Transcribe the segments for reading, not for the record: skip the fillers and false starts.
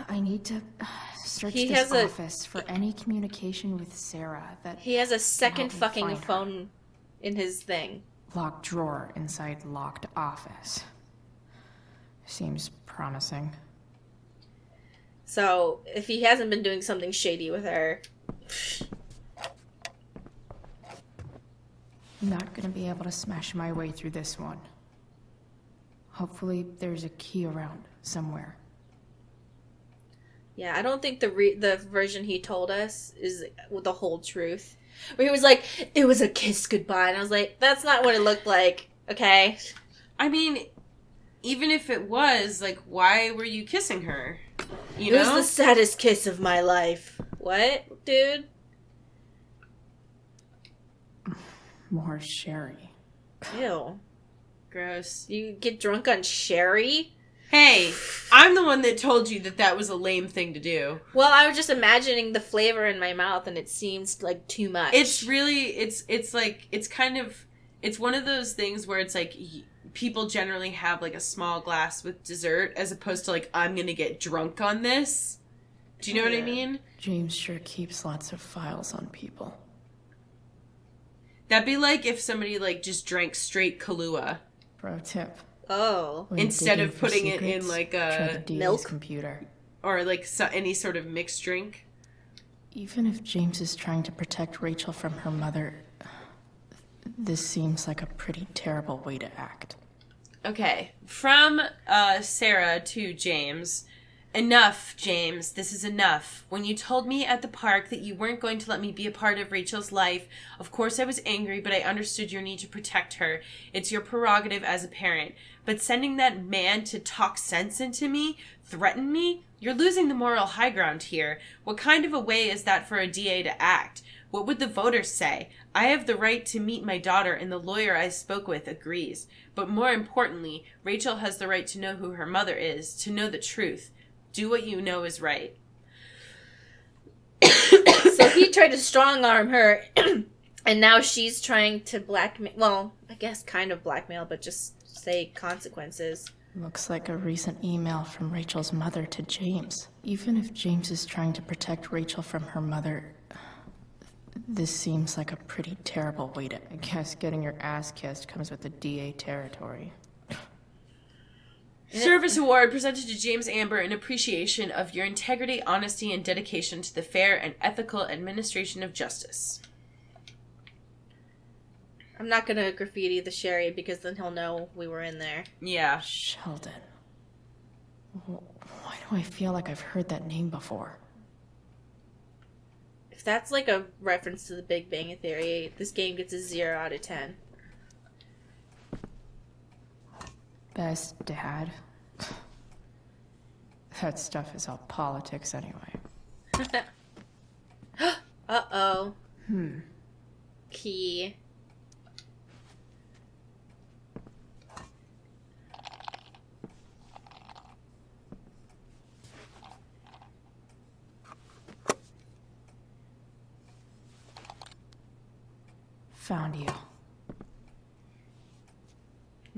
I need to search this office for any communication with Sarah that he has a second can help me fucking find her. phone in his thing. Locked drawer inside locked office. Seems promising. So, if he hasn't been doing something shady with her... I'm not gonna be able to smash my way through this one. Hopefully there's a key around somewhere. Yeah, I don't think the version he told us is the whole truth. Where he was like, it was a kiss goodbye. And I was like, that's not what it looked like. Okay? I mean, even if it was, like, why were you kissing her? You know? It was the saddest kiss of my life. What, dude? More sherry. Ew. Gross. You get drunk on sherry? Hey, I'm the one that told you that was a lame thing to do. Well, I was just imagining the flavor in my mouth, and it seems like too much. It's really, it's like, it's kind of, it's one of those things where it's like, people generally have like a small glass with dessert, as opposed to like, I'm gonna get drunk on this. Do you know what I mean? James sure keeps lots of files on people. That'd be like if somebody like just drank straight Kahlua. Pro tip. Oh. When Instead digging of for putting it secrets, in like try a the DA's milk computer. Or like any sort of mixed drink. Even if James is trying to protect Rachel from her mother, this seems like a pretty terrible way to act. Okay, from Sarah to James. Enough, James. This is enough. When you told me at the park that you weren't going to let me be a part of Rachel's life, of course I was angry, but I understood your need to protect her. It's your prerogative as a parent. But sending that man to talk sense into me, threaten me, you're losing the moral high ground here. What kind of a way is that for a DA to act? What would the voters say? I have the right to meet my daughter, and the lawyer I spoke with agrees. But more importantly, Rachel has the right to know who her mother is, to know the truth. Do what you know is right. So he tried to strong-arm her, and now she's trying to blackmail... Well, I guess kind of blackmail, but just say consequences. Looks like a recent email from Rachel's mother to James. Even if James is trying to protect Rachel from her mother, this seems like a pretty terrible way to... I guess getting your ass kissed comes with the DA territory. Service Award presented to James Amber in appreciation of your integrity, honesty, and dedication to the fair and ethical administration of justice. I'm not gonna graffiti the sherry because then he'll know we were in there. Yeah. Sheldon. Why do I feel like I've heard that name before? If that's like a reference to the Big Bang Theory, this game gets a 0 out of 10. Best dad. That stuff is all politics anyway. Uh-oh. Key. Found you.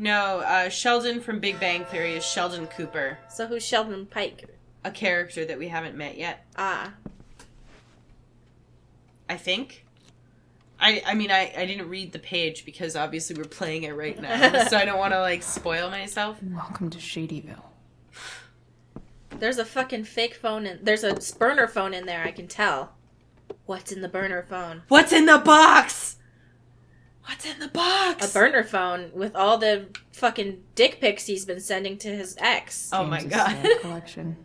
No, Sheldon from Big Bang Theory is Sheldon Cooper. So who's Sheldon Pike? A character that we haven't met yet. Ah. I think. I mean, I didn't read the page because obviously we're playing it right now. So I don't want to, like, spoil myself. Welcome to Shadyville. There's a fucking fake phone there's a burner phone in there, I can tell. What's in the burner phone? What's in the box? What's in the box? A burner phone with all the fucking dick pics he's been sending to his ex. Oh my James's god. stamp collection.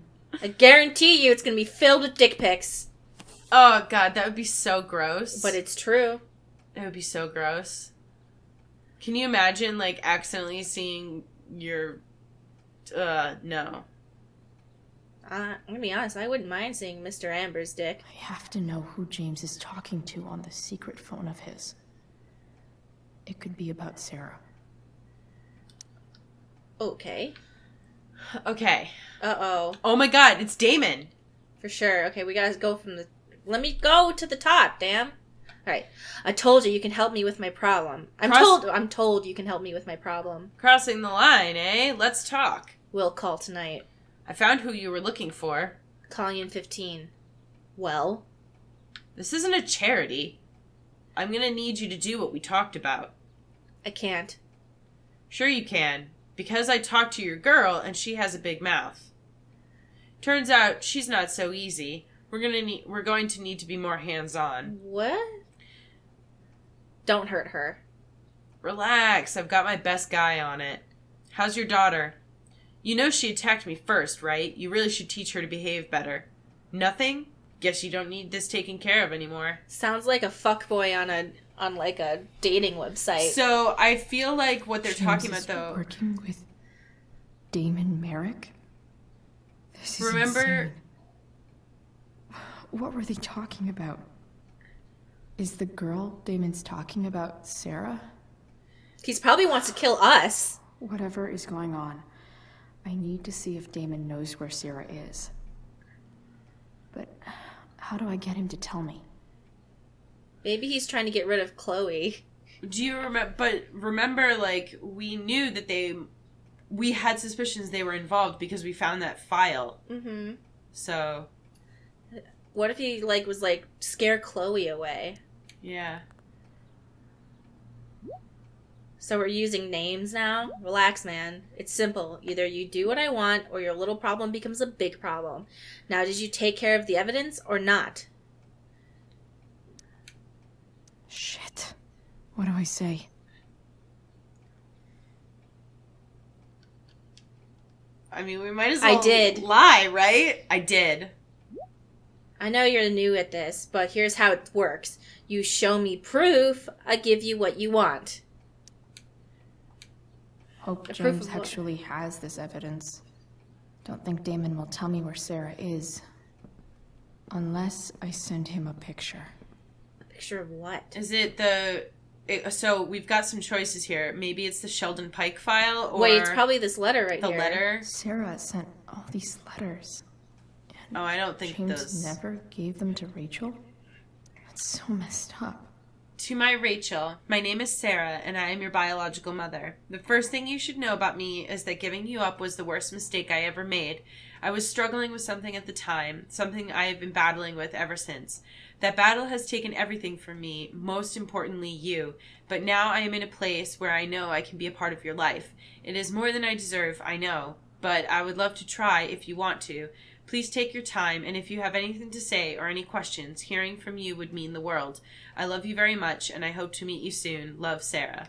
I guarantee you it's gonna be filled with dick pics. Oh god, that would be so gross. But it's true. It would be so gross. Can you imagine, like, accidentally seeing your... no. I'm gonna be honest, I wouldn't mind seeing Mr. Amber's dick. I have to know who James is talking to on the secret phone of his. It could be about Sarah. Okay. Okay. Uh-oh. Oh my god, it's Damon. For sure. Okay, we gotta go from the... Let me go to the top, damn. Alright. I told you can help me with my problem. I'm told you can help me with my problem. Crossing the line, eh? Let's talk. We'll call tonight. I found who you were looking for. calling in 15. Well? This isn't a charity. I'm gonna need you to do what we talked about. I can't. Sure you can. Because I talked to your girl and she has a big mouth. Turns out she's not so easy. We're going to need to be more hands-on. What? Don't hurt her. Relax, I've got my best guy on it. How's your daughter? You know she attacked me first, right? You really should teach her to behave better. Nothing? Guess you don't need this taken care of anymore. Sounds like a fuckboy on like a dating website. So I feel like what they're James talking is about, though. working with Damon Merrick? This is Remember? insane. What were they talking about? Is the girl Damon's talking about Sarah? He probably wants to kill us. Whatever is going on, I need to see if Damon knows where Sarah is. But how do I get him to tell me? Maybe he's trying to get rid of Chloe. Do you remember? But remember, like, we knew that we had suspicions they were involved because we found that file. Mm-hmm. So. What if he, like, was, like, scare Chloe away? Yeah. So we're using names now? Relax, man. It's simple. Either you do what I want, or your little problem becomes a big problem. Now, did you take care of the evidence, or not? Shit. What do I say? I mean, we might as well I did. lie, right? I did. I know you're new at this, but here's how it works. You show me proof, I give you what you want. Hope The proof James of what? actually has this evidence. Don't think Damon will tell me where Sarah is. Unless I send him a picture. A picture of what? Is it so we've got some choices here. Maybe it's the Sheldon Pike file, or Wait, it's probably this letter right the here. letter. Sarah sent all these letters. Oh, I don't think James those. never gave them to Rachel? That's so messed up. To my Rachel, my name is Sarah, and I am your biological mother. The first thing you should know about me is that giving you up was the worst mistake I ever made. I was struggling with something at the time, something I have been battling with ever since. That battle has taken everything from me, most importantly you, but now I am in a place where I know I can be a part of your life. It is more than I deserve, I know, but I would love to try if you want to. Please take your time, and if you have anything to say or any questions, hearing from you would mean the world. I love you very much, and I hope to meet you soon. Love, Sarah.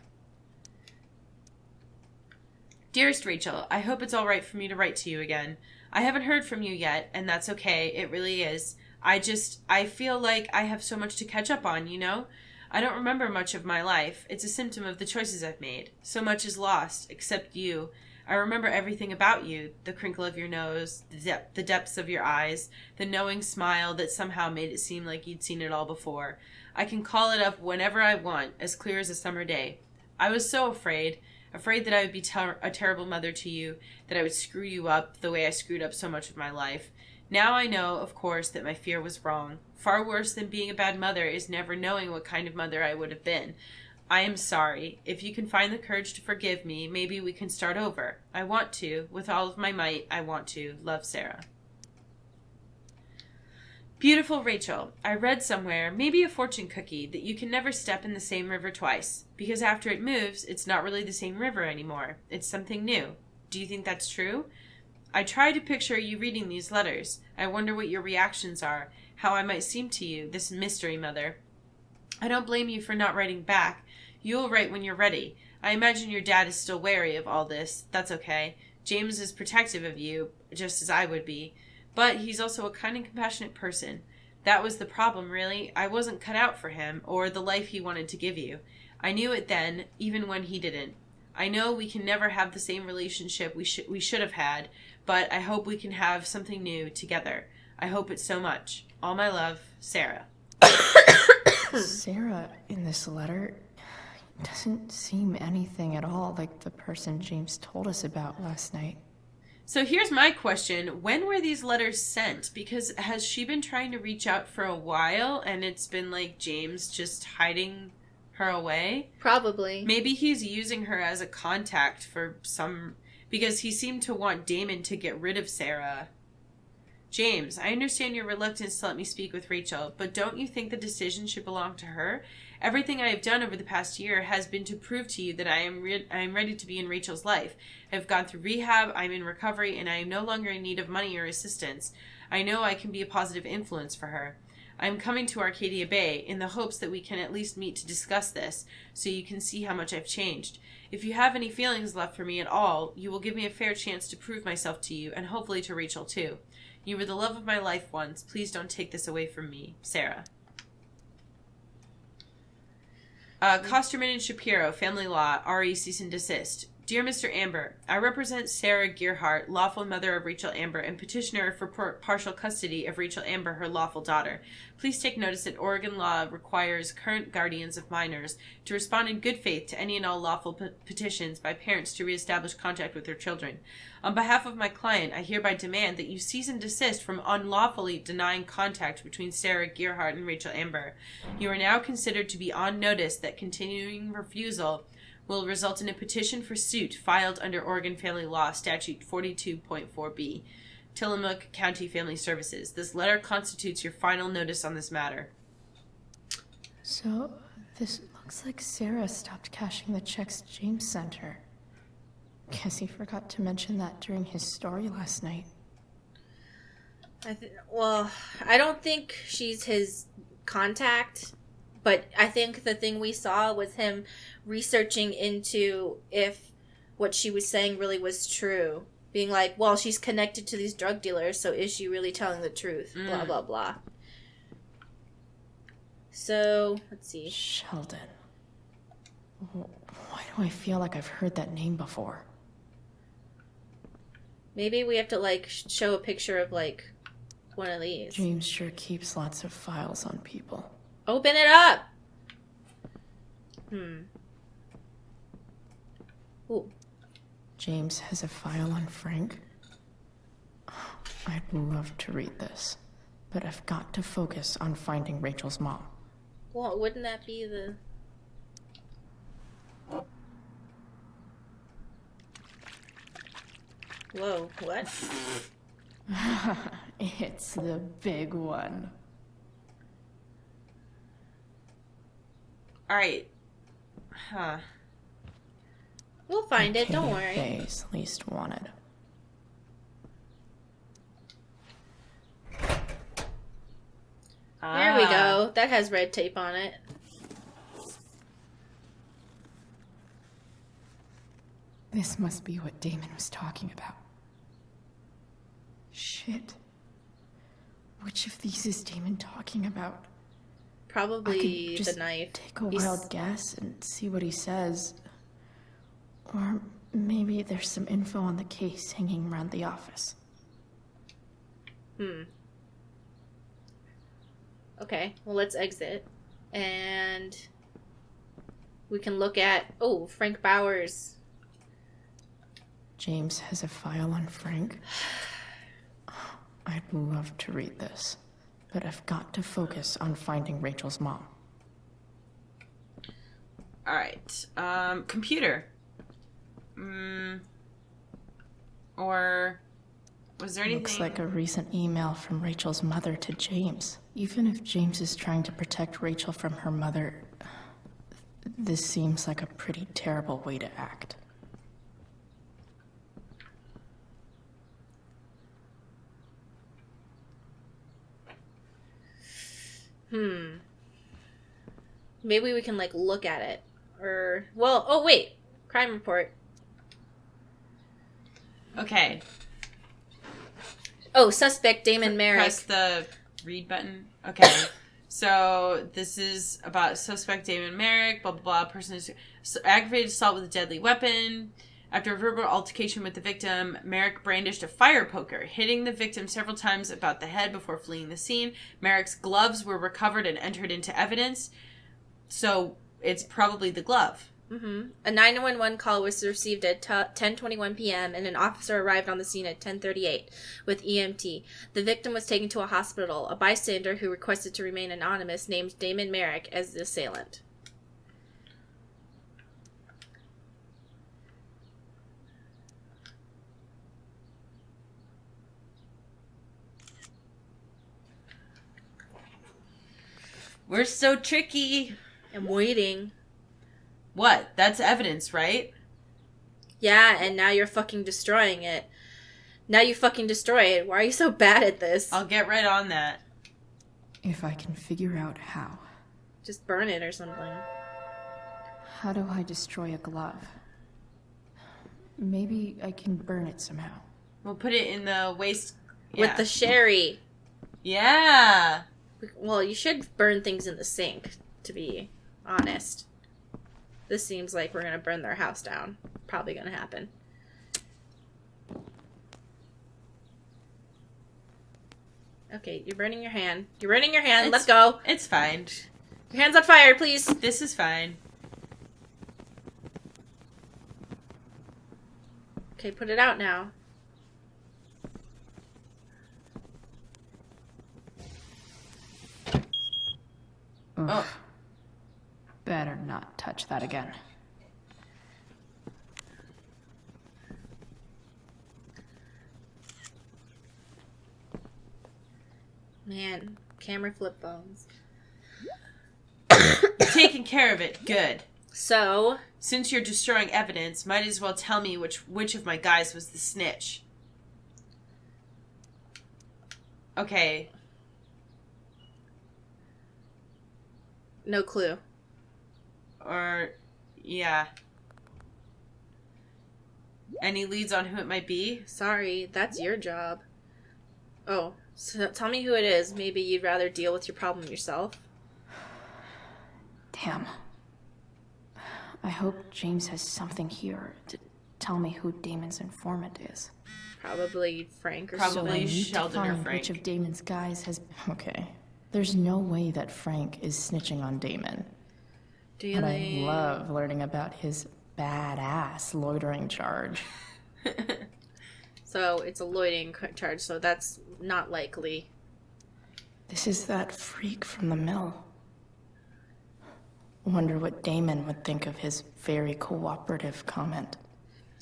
Dearest Rachel, I hope it's all right for me to write to you again. I haven't heard from you yet, and that's okay. It really is. I feel like I have so much to catch up on, you know? I don't remember much of my life. It's a symptom of the choices I've made. So much is lost, except you. I remember everything about you, the crinkle of your nose, the depths of your eyes, the knowing smile that somehow made it seem like you'd seen it all before. I can call it up whenever I want, as clear as a summer day. I was so afraid that I would be a terrible mother to you, that I would screw you up the way I screwed up so much of my life. Now I know, of course, that my fear was wrong. Far worse than being a bad mother is never knowing what kind of mother I would have been. I am sorry. If you can find the courage to forgive me, maybe we can start over. I want to. With all of my might, I want to. Love, Sarah. Beautiful Rachel, I read somewhere, maybe a fortune cookie, that you can never step in the same river twice. Because after it moves, it's not really the same river anymore. It's something new. Do you think that's true? I try to picture you reading these letters. I wonder what your reactions are, how I might seem to you, this mystery mother. I don't blame you for not writing back. You'll write when you're ready. I imagine your dad is still wary of all this. That's okay. James is protective of you, just as I would be. But he's also a kind and compassionate person. That was the problem, really. I wasn't cut out for him, or the life he wanted to give you. I knew it then, even when he didn't. I know we can never have the same relationship we should have had, but I hope we can have something new together. I hope it so much. All my love, Sarah. Sarah, in this letter, doesn't seem anything at all like the person James told us about last night. So here's my question. When were these letters sent? Because has she been trying to reach out for a while and it's been like James just hiding her away? Probably. Maybe he's using her as a contact for some... Because he seemed to want Damon to get rid of Sarah. James, I understand your reluctance to let me speak with Rachel, but don't you think the decision should belong to her? Everything I have done over the past year has been to prove to you that I am ready to be in Rachel's life. I have gone through rehab, I'm in recovery, and I am no longer in need of money or assistance. I know I can be a positive influence for her. I am coming to Arcadia Bay in the hopes that we can at least meet to discuss this, so you can see how much I've changed. If you have any feelings left for me at all, you will give me a fair chance to prove myself to you, and hopefully to Rachel too. You were the love of my life once. Please don't take this away from me. Sarah. Kosterman and Shapiro, Family Law, RE Cease and Desist. Dear Mr. Amber, I represent Sarah Gearhart, lawful mother of Rachel Amber, and petitioner for partial custody of Rachel Amber, her lawful daughter. Please take notice that Oregon law requires current guardians of minors to respond in good faith to any and all lawful petitions by parents to reestablish contact with their children. On behalf of my client, I hereby demand that you cease and desist from unlawfully denying contact between Sarah Gearhart and Rachel Amber. You are now considered to be on notice that continuing refusal will result in a petition for suit filed under Oregon Family Law Statute 42.4b, Tillamook County Family Services. This letter constitutes your final notice on this matter. So, this looks like Sarah stopped cashing the checks James sent her. Guess he forgot to mention that during his story last night. I don't think she's his contact, but I think the thing we saw was him researching into if what she was saying really was true. Being like, well, she's connected to these drug dealers, so is she really telling the truth? Blah, blah, blah. So, let's see. Sheldon. Why do I feel like I've heard that name before? Maybe we have to, show a picture of, one of these. James sure keeps lots of files on people. Open it up! Ooh. James has a file on Frank. I'd love to read this, but I've got to focus on finding Rachel's mom. Well, wouldn't that be the... Whoa, what? It's the big one. Alright. Huh. We'll find it, don't worry. Bay's least wanted. There we go. That has red tape on it. This must be what Damon was talking about. Shit. Which of these is Damon talking about? Probably I can just the knife. Take a wild guess and see what he says. Or maybe there's some info on the case hanging around the office. Okay, well, let's exit. And we can look at... Oh, Frank Bowers. James has a file on Frank. I'd love to read this, but I've got to focus on finding Rachel's mom. Alright. Computer. Or... Was there anything... Looks like a recent email from Rachel's mother to James. Even if James is trying to protect Rachel from her mother, this seems like a pretty terrible way to act. Maybe we can, look at it. Or... Well, oh, wait. Crime report. Okay. Oh, suspect Damon Merrick. Press the read button. Okay. So this is about suspect Damon Merrick, blah, blah, blah. Person is aggravated assault with a deadly weapon. After a verbal altercation with the victim, Merrick brandished a fire poker, hitting the victim several times about the head before fleeing the scene. Merrick's gloves were recovered and entered into evidence. So it's probably the glove. A 911 call was received at 10:21 p.m. and an officer arrived on the scene at 10:38 with EMT. The victim was taken to a hospital. A bystander who requested to remain anonymous named Damon Merrick as the assailant. We're so tricky. I'm waiting. What? That's evidence, right? Yeah, and now you're fucking destroying it. Now you fucking destroy it. Why are you so bad at this? I'll get right on that. If I can figure out how. Just burn it or something. How do I destroy a glove? Maybe I can burn it somehow. We'll put it in the waste... With the sherry. Yeah. Well, you should burn things in the sink, to be honest. This seems like we're gonna burn their house down. Probably gonna happen. Okay, you're burning your hand. You're burning your hand. Let's go. It's fine. Your hand's on fire, please. This is fine. Okay, put it out now. Ugh. Oh. Better not touch that again. Man, camera flip phones. You're taking care of it. Good. So, Since you're destroying evidence, might as well tell me which of my guys was the snitch. Okay. no clue. Or, yeah. Any leads on who it might be? Sorry, that's your job. Oh, so tell me who it is. Maybe you'd rather deal with your problem yourself. Damn. I hope James has something here to tell me who Damon's informant is. Probably Frank or Probably. So I something. need Sheldon to or find Frank. which of Damon's guys has... Okay. There's no way that Frank is snitching on Damon. But I love learning about his badass loitering charge. So it's a loitering charge, so that's not likely. This is that freak from the mill. Wonder what Damon would think of his very cooperative comment.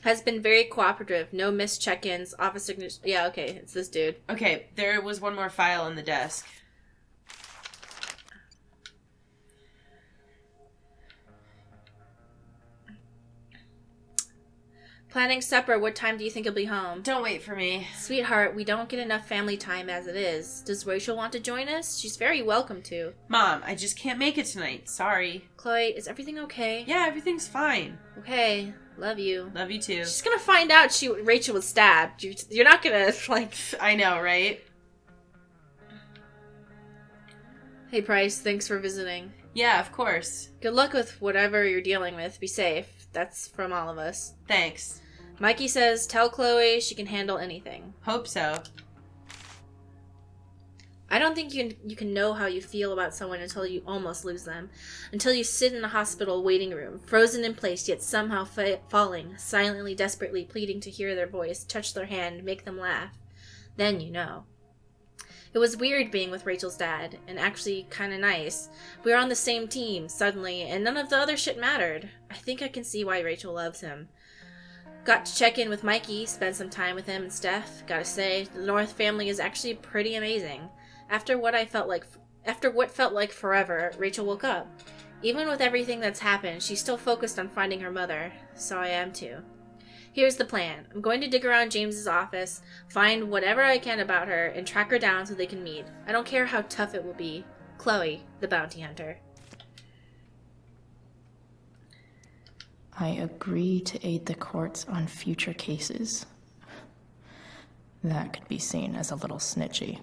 Has been very cooperative. No missed check-ins. Office signature. Yeah, okay, it's this dude. Okay, there was one more file on the desk. Planning supper. What time do you think you'll be home? Don't wait for me. Sweetheart, we don't get enough family time as it is. Does Rachel want to join us? She's very welcome to. Mom, I just can't make it tonight. Sorry. Chloe, is everything okay? Yeah, everything's fine. Okay, love you. Love you too. She's gonna find out Rachel was stabbed. You're not gonna, like... I know, right? Hey, Price, thanks for visiting. Yeah, of course. Good luck with whatever you're dealing with. Be safe. That's from all of us. Thanks. Mikey says, tell Chloe she can handle anything. Hope so. I don't think you can know how you feel about someone until you almost lose them. Until you sit in a hospital waiting room, frozen in place, yet somehow falling, silently, desperately pleading to hear their voice, touch their hand, make them laugh. Then you know. It was weird being with Rachel's dad, and actually kind of nice. We were on the same team, suddenly, and none of the other shit mattered. I think I can see why Rachel loves him. Got to check in with Mikey, spend some time with him and Steph. Gotta say, the North family is actually pretty amazing. After what felt like forever, Rachel woke up. Even with everything that's happened, she's still focused on finding her mother. So I am too. Here's the plan. I'm going to dig around James's office, find whatever I can about her, and track her down so they can meet. I don't care how tough it will be. Chloe, the bounty hunter. I agree to aid the courts on future cases. That could be seen as a little snitchy.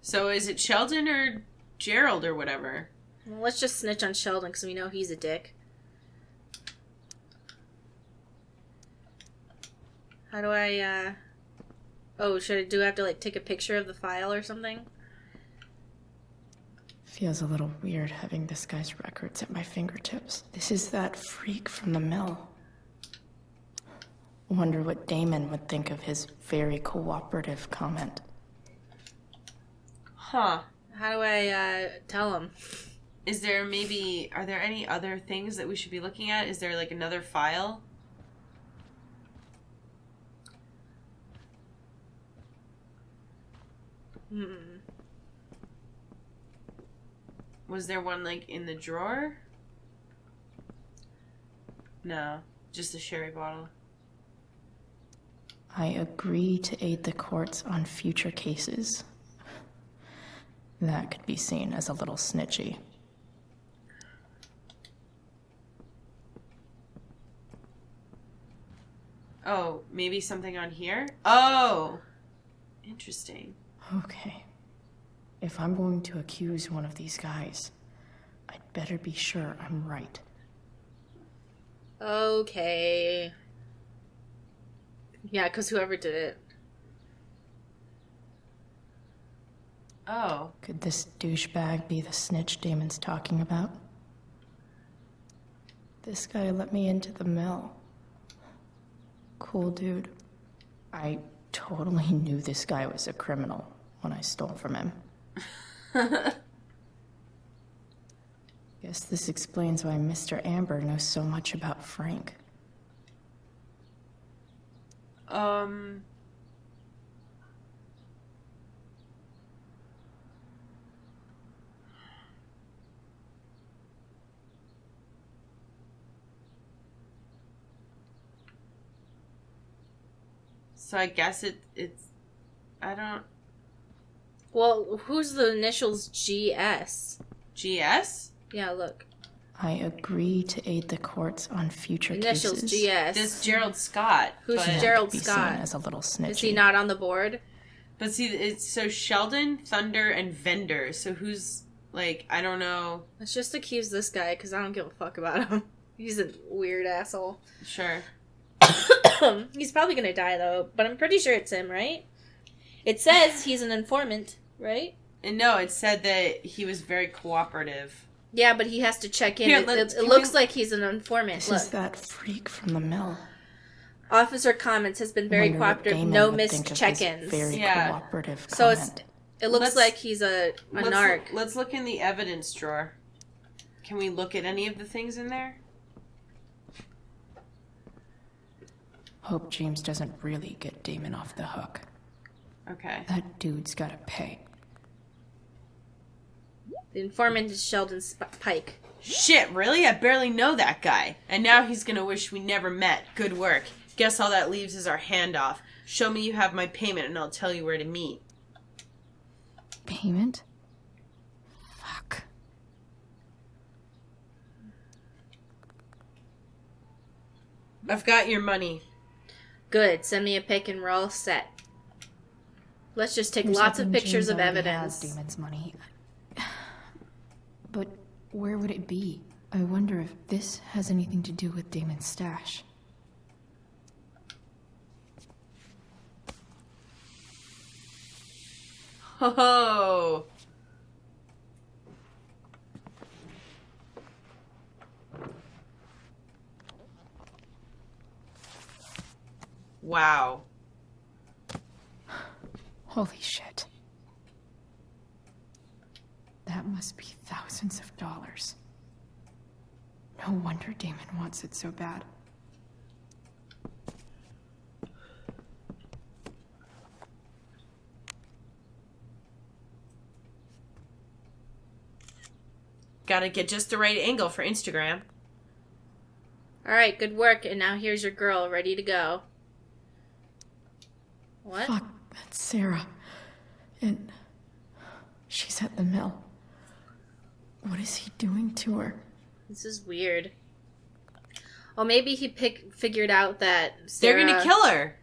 So is it Sheldon or Gerald or whatever? Well, let's just snitch on Sheldon because we know he's a dick. How do I, Oh, do I have to, like, take a picture of the file or something? Feels a little weird having this guy's records at my fingertips. This is that freak from the mill. Wonder what Damon would think of his very cooperative comment. Huh. How do I, tell him? Are there any other things that we should be looking at? Is there, like, another file? Was there one, like, in the drawer? No. Just a sherry bottle. I agree to aid the courts on future cases. That could be seen as a little snitchy. Oh, maybe something on here? Oh! Interesting. Okay. If I'm going to accuse one of these guys, I'd better be sure I'm right. Okay. Yeah, because whoever did it. Oh. Could this douchebag be the snitch Damon's talking about? This guy let me into the mill. Cool dude. I totally knew this guy was a criminal when I stole from him. Guess this explains why Mr. Amber knows so much about Frank. So I guess it's... I don't... Well, who's the initials GS? GS? Yeah, look. I agree to aid the courts on future Initials cases. GS. This Gerald Scott. Who's but, Gerald Be Scott? seen as a little snitchy. Is he not on the board? But see, it's so Sheldon, Thunder, and Vendor. So who's, like, I don't know. Let's just accuse this guy, because I don't give a fuck about him. He's a weird asshole. Sure. He's probably gonna die, though, but I'm pretty sure it's him, right? It says he's an informant, right? And no, it said that he was very cooperative. Yeah, but he has to check in. Here, It looks like he's an informant. This Look. is that freak from the mill. Officer comments has been very Wonder what cooperative. Damon No would missed think of his check-ins. Very Yeah. cooperative So comment. it looks Let's- like he's a narc. Let's look in the evidence drawer. Can we look at any of the things in there? Hope James doesn't really get Damon off the hook. Okay. That dude's gotta pay. The informant is Sheldon Pike. Shit, really? I barely know that guy. And now he's gonna wish we never met. Good work. Guess all that leaves is our handoff. Show me you have my payment and I'll tell you where to meet. Payment? Fuck. I've got your money. Good. Send me a pic and we're all set. Let's just take Here's lots of hoping pictures James of already evidence. has Damon's money. But where would it be? I wonder if this has anything to do with Damon's stash. Ho ho! Wow. Holy shit. That must be thousands of dollars. No wonder Damon wants it so bad. Gotta get just the right angle for Instagram. Alright, good work. And now here's your girl, ready to go. What? Fuck, that's Sarah. And she's at the mill. What is he doing to her? This is weird. Oh, maybe he figured out that Sarah... They're gonna kill her.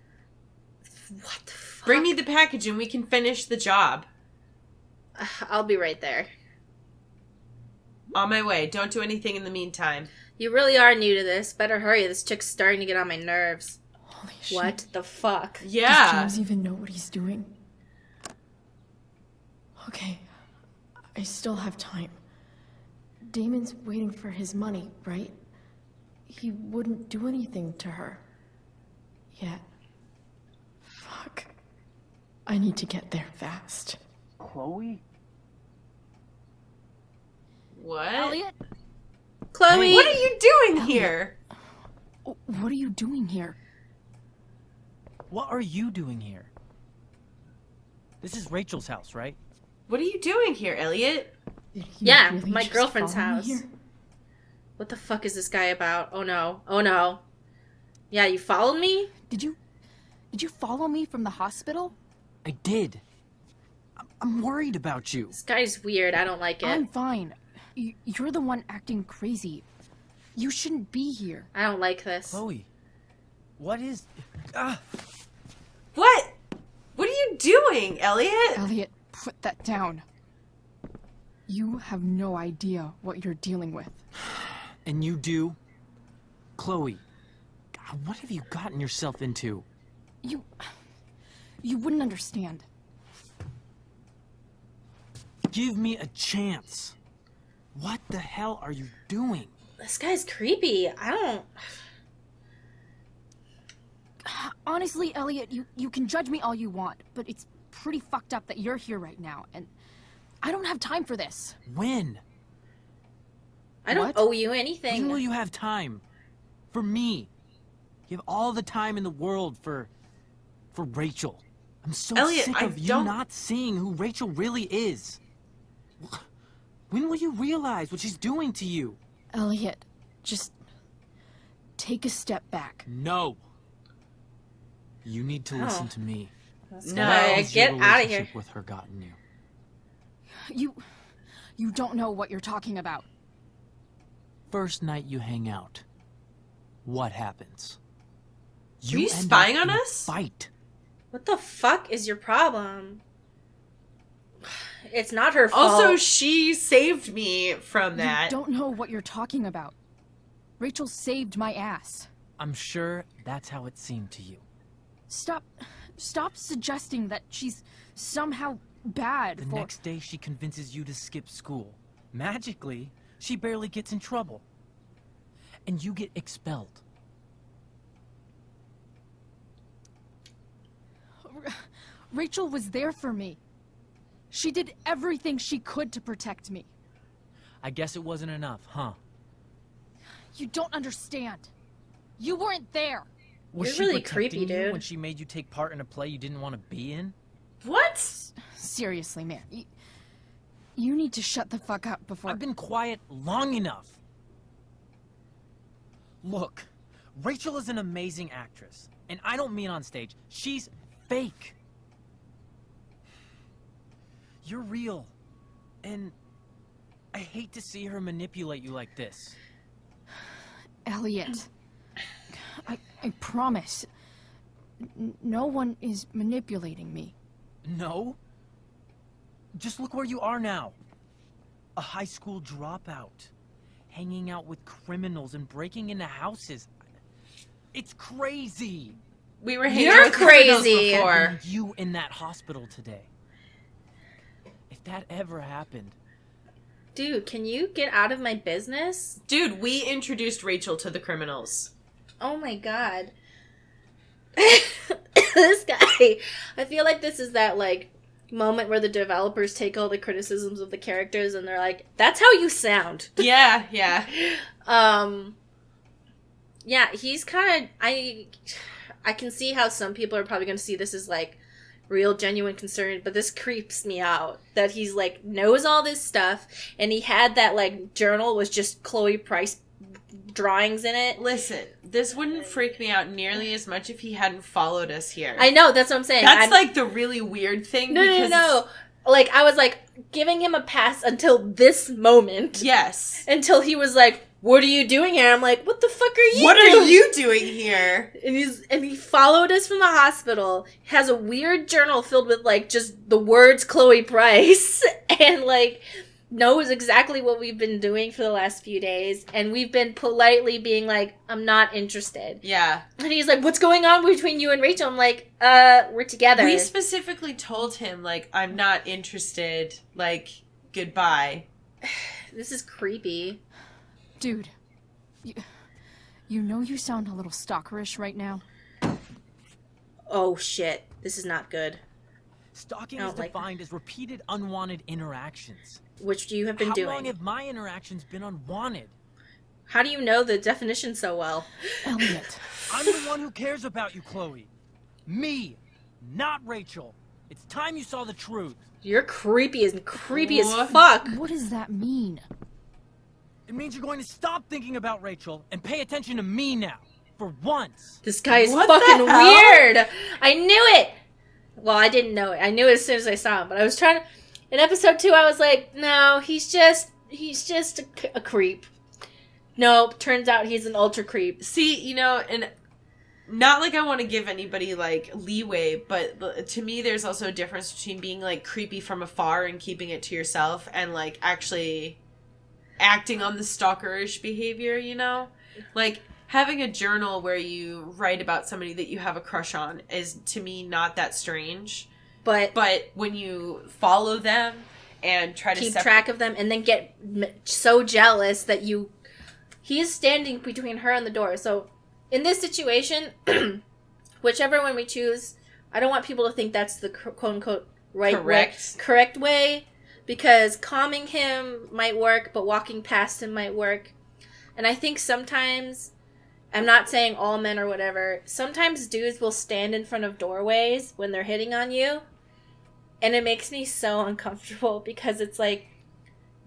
What the fuck? Bring me the package and we can finish the job. I'll be right there. On my way. Don't do anything in the meantime. You really are new to this. Better hurry. This chick's starting to get on my nerves. Holy shit. What the fuck? Does Yeah. James even know what he's doing? Okay, I still have time. Damon's waiting for his money, right? He wouldn't do anything to her. Yet. Fuck. I need to get there fast. Chloe? What? Chloe! What are you doing here? What are you doing here? What are you doing here? This is Rachel's house, right? What are you doing here, Elliot? You Yeah, really my just girlfriend's follow me house. here? What the fuck is this guy about? Oh no. Oh no. Yeah, you followed me? Did you follow me from the hospital? I did. I'm worried about you. This guy's weird. I don't like it. I'm fine. You're the one acting crazy. You shouldn't be here. I don't like this. Chloe, what is... Ah, What? What are you doing, Elliot? Elliot, put that down. You have no idea what you're dealing with. and you do? Chloe, God, what have you gotten yourself into? You wouldn't understand. Give me a chance. What the hell are you doing? This guy's creepy. I don't... Honestly, Elliot, you can judge me all you want, but it's pretty fucked up that you're here right now, and I don't have time for this. When? I don't What? owe you When anything. will you have time? For me. You have all the time in the world for Rachel. I'm so Elliot, sick I of you don't- not seeing who Rachel really is. When will you realize what she's doing to you? Elliot, just take a step back. No. You need to listen Oh. to me. This No. guy, How's get your out of here. relationship with her gotten you? You don't know what you're talking about. First night you hang out, what happens? Were you end spying up on in a us? Fight. What the fuck is your problem? It's not her fault. Also, she saved me from that. You don't know what you're talking about. Rachel saved my ass. I'm sure that's how it seemed to you. Stop suggesting that she's somehow bad The for... next day she convinces you to skip school. Magically, she barely gets in trouble. And you get expelled. Rachel was there for me. She did everything she could to protect me. I guess it wasn't enough, huh? You don't understand. You weren't there. Was You're she really protecting creepy, you dude. when she made you take part in a play you didn't want to be in? What? Seriously, man. You need to shut the fuck up before... I've been quiet long enough. Look, Rachel is an amazing actress. And I don't mean on stage. She's fake. You're real. And I hate to see her manipulate you like this. Elliot, I promise. No one is manipulating me. No? Just look where you are now. A high school dropout. Hanging out with criminals and breaking into houses. It's crazy. We were hanging You're out with criminals crazy. before. And you in that hospital today. If that ever happened. Dude, can you get out of my business? Dude, we introduced Rachel to the criminals. Oh my god. This guy. I feel like this is that, like, moment where the developers take all the criticisms of the characters and they're like, that's how you sound. Yeah, yeah. Yeah, he's kind of... I can see how some people are probably going to see this as, like, real genuine concern, but this creeps me out that he's, like, knows all this stuff, and he had that, like, journal with just Chloe Price drawings in it. Listen, this wouldn't freak me out nearly as much if he hadn't followed us here. I know, that's what I'm saying. That's like the really weird thing. No. Like, I was, like, giving him a pass until this moment. Yes. Until he was like, what are you doing here? I'm like, what the fuck are you What doing? are you doing here? And he followed us from the hospital, has a weird journal filled with, like, just the words Chloe Price, and, like, knows exactly what we've been doing for the last few days, and we've been politely being like, I'm not interested. Yeah. And he's like, what's going on between you and Rachel? I'm like, we're together. We specifically told him, like, I'm not interested, like, goodbye. This is creepy. Dude, you know you sound a little stalkerish right now. Oh, shit. This is not good. Stalking I is don't like defined as repeated unwanted interactions. Which you have been How doing. long have my interactions been unwanted? How do you know the definition so well? Elliot, I'm the one who cares about you, Chloe. Me, not Rachel. It's time you saw the truth. You're creepy as What? fuck. What does that mean? It means you're going to stop thinking about Rachel and pay attention to me now. For once. This guy is What the fucking hell? weird. I knew it. Well, I didn't know it. I knew it as soon as I saw him. But I was trying to. In episode 2, I was like, no, he's just a creep. Nope. Turns out he's an ultra creep. See, and not like I want to give anybody, like, leeway, but to me, there's also a difference between being, like, creepy from afar and keeping it to yourself and, like, actually acting on the stalkerish behavior, Like, having a journal where you write about somebody that you have a crush on is, to me, not that strange. But when you follow them and try to keep track of them and then get so jealous that he is standing between her and the door. So in this situation, whichever one we choose, I don't want people to think that's the quote-unquote correct way, because calming him might work, but walking past him might work. And I think sometimes, I'm not saying all men or whatever, sometimes dudes will stand in front of doorways when they're hitting on you, and it makes me so uncomfortable because it's like,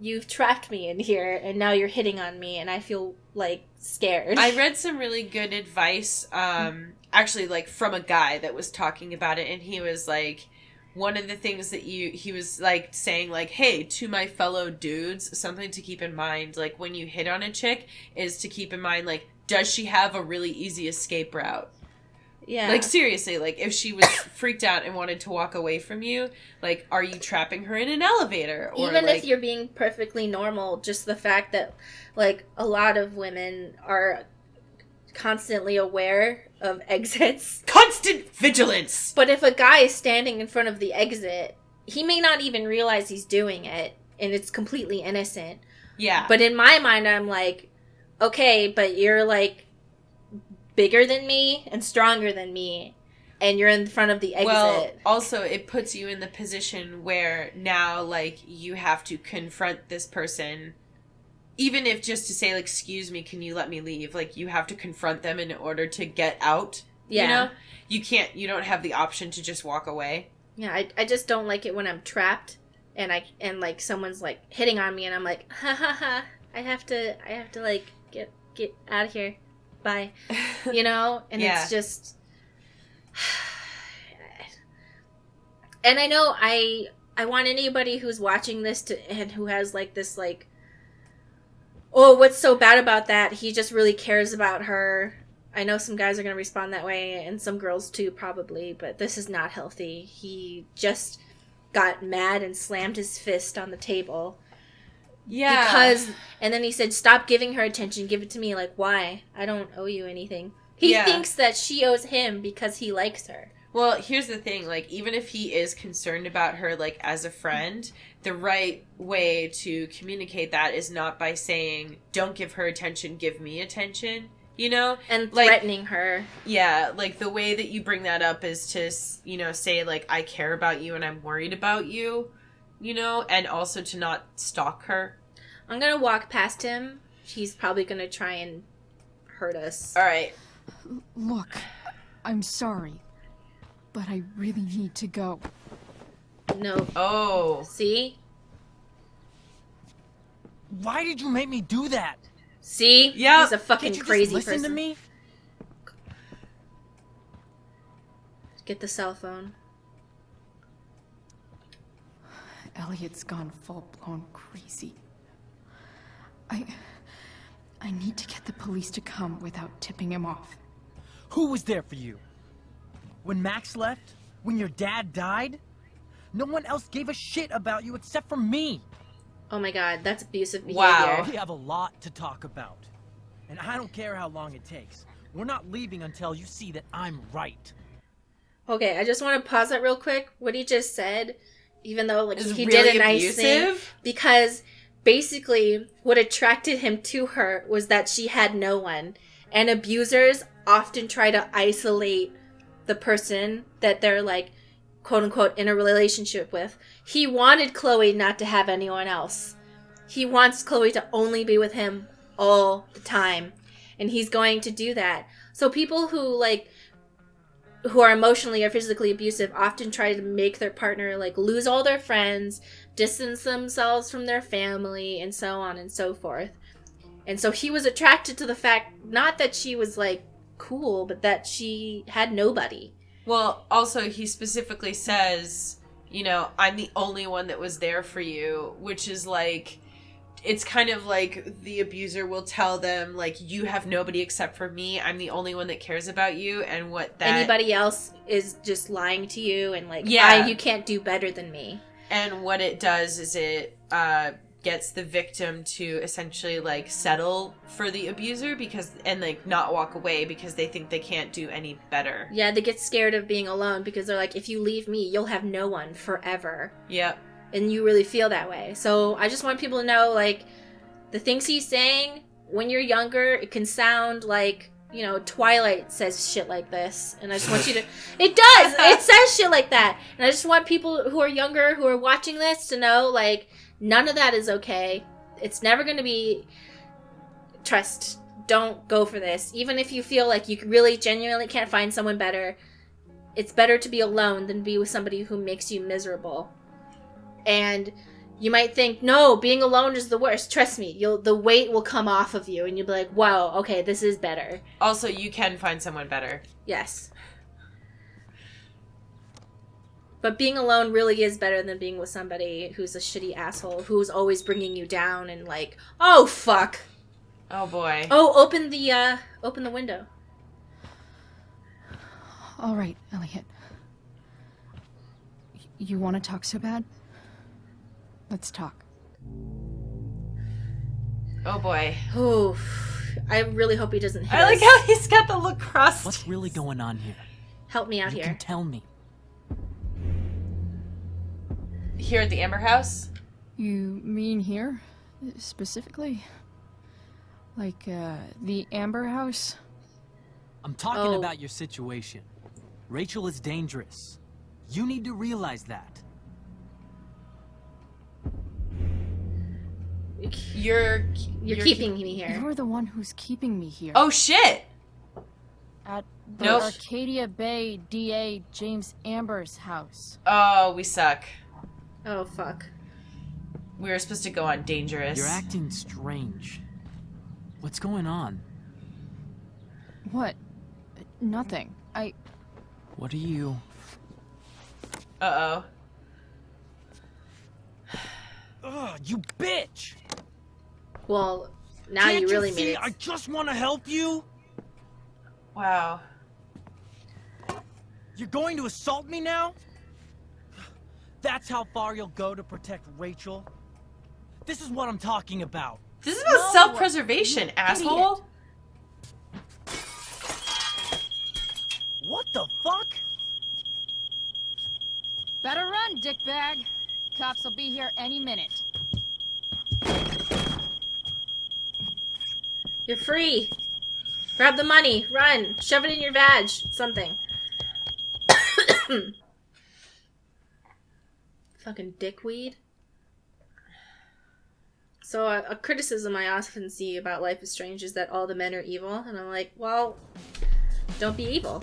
you've trapped me in here and now you're hitting on me and I feel like scared. I read some really good advice, actually, like, from a guy that was talking about it, and he was like, one of the things that he was, like, saying, like, hey, to my fellow dudes, something to keep in mind, like, when you hit on a chick, is to keep in mind, like, does she have a really easy escape route? Yeah. Like, seriously, like, if she was freaked out and wanted to walk away from you, like, are you trapping her in an elevator? Or, even like, if you're being perfectly normal, just the fact that, like, a lot of women are constantly aware of exits. constant vigilance! But if a guy is standing in front of the exit, he may not even realize he's doing it, and it's completely innocent. Yeah. But in my mind, I'm like, okay, but you're, like, bigger than me and stronger than me, and you're in front of the exit. Well, also, it puts you in the position where now, like, you have to confront this person, even if just to say, like, excuse me, can you let me leave? Like, you have to confront them in order to get out, Yeah. You don't have the option to just walk away. Yeah, I just don't like it when I'm trapped and like someone's like hitting on me and I'm like, ha ha ha, I have to like get out of here. Bye. And Yeah. it's just, and I know I want anybody who's watching this and who has like this like, oh, what's so bad about that? He just really cares about her. I know some guys are going to respond that way, and some girls too, probably, but this is not healthy. He just got mad and slammed his fist on the table. Yeah. Because, and then he said, stop giving her attention, give it to me. Like, why? I don't owe you anything. He thinks that she owes him because he likes her. Well, here's the thing, like, even if he is concerned about her, like, as a friend, the right way to communicate that is not by saying, don't give her attention, give me attention, And like, threatening her. Yeah, like, the way that you bring that up is to, say, like, I care about you and I'm worried about you, and also to not stalk her. I'm going to walk past him. He's probably going to try and hurt us. All right. Look, I'm sorry, but I really need to go. No. Oh. See? Why did you make me do that? See? Yeah. He's a fucking Can't you crazy just listen person. to me? Get the cell phone. Elliot's gone full-blown crazy. I need to get the police to come without tipping him off. Who was there for you? When Max left? When your dad died? No one else gave a shit about you except for me. Oh my god, that's abusive behavior. Wow. We have a lot to talk about. And I don't care how long it takes. We're not leaving until you see that I'm right. Okay, I just want to pause that real quick. What he just said, even though like Is he really did a nice thing, abusive? because basically what attracted him to her was that she had no one. And abusers often try to isolate the person that they're like, quote unquote, in a relationship with. He wanted Chloe not to have anyone else. He wants Chloe to only be with him all the time. And he's going to do that. So people who like who are emotionally or physically abusive often try to make their partner like lose all their friends, distance themselves from their family, and so on and so forth. And so he was attracted to the fact, not that she was like cool, but that she had nobody. Well, also he specifically says, you know, I'm the only one that was there for you, which is like, it's kind of like the abuser will tell them, like, you have nobody except for me. I'm the only one that cares about you. And what that... Anybody else is just lying to you and like, Yeah. you can't do better than me. And what it does is it gets the victim to essentially like settle for the abuser and like not walk away because they think they can't do any better. Yeah, they get scared of being alone because they're like, if you leave me, you'll have no one forever. Yep. And you really feel that way. So I just want people to know, like, the things he's saying, when you're younger, it can sound like, you know, Twilight says shit like this. And I just want you to... It does! It says shit like that. And I just want people who are younger, who are watching this, to know, like, none of that is okay. It's never going to be... Trust. Don't go for this. Even if you feel like you really genuinely can't find someone better, it's better to be alone than be with somebody who makes you miserable. And you might think, no, being alone is the worst. Trust me, the weight will come off of you, and you'll be like, wow, okay, this is better. Also, you can find someone better. Yes. But being alone really is better than being with somebody who's a shitty asshole, who's always bringing you down and like, oh, fuck. Oh, boy. Oh, open the window. All right, Elliot. You want to talk so bad? Let's talk. Oh, boy. Oh, I really hope he doesn't hit I like us. how he's got the lacrosse. What's really going on here? Help me out You here. can tell me. Here at the Amber House? You mean here? Specifically? Like, the Amber House? I'm talking Oh. about your situation. Rachel is dangerous. You need to realize that. You're keeping me here. You're the one who's keeping me here. Oh, shit! At the Nope. Arcadia Bay DA James Amber's house. Oh, we suck. Oh, fuck. We were supposed to go on Dangerous. You're acting strange. What's going on? What? Nothing. What are you... Uh-oh. Ugh, you bitch! Well, now Can't you really see made it. I just want to help you. Wow. You're going to assault me now? That's how far you'll go to protect Rachel? This is what I'm talking about. This is about self-preservation, asshole. What the fuck? Better run, dickbag. Cops will be here any minute. You're free. Grab the money. Run. Shove it in your vag. Something. Fucking dickweed. So a criticism I often see about Life is Strange is that all the men are evil. And I'm like, well, don't be evil.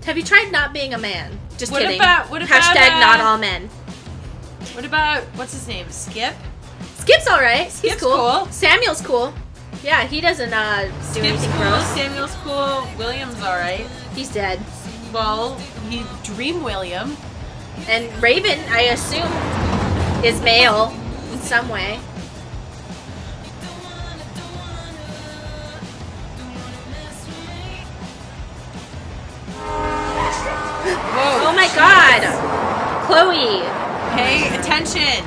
Have you tried not being a man? Just What kidding. about Hashtag not all men. What about, what's his name? Skip? Skip's alright. He's Skip's cool. cool. Samuel's cool. Yeah, he doesn't do Skip's anything cool. gross. Samuel's cool. William's alright. He's dead. Well, he Dream William. And Raven, I assume, is male in some way. Whoa. Oh my god! Chloe! Pay attention.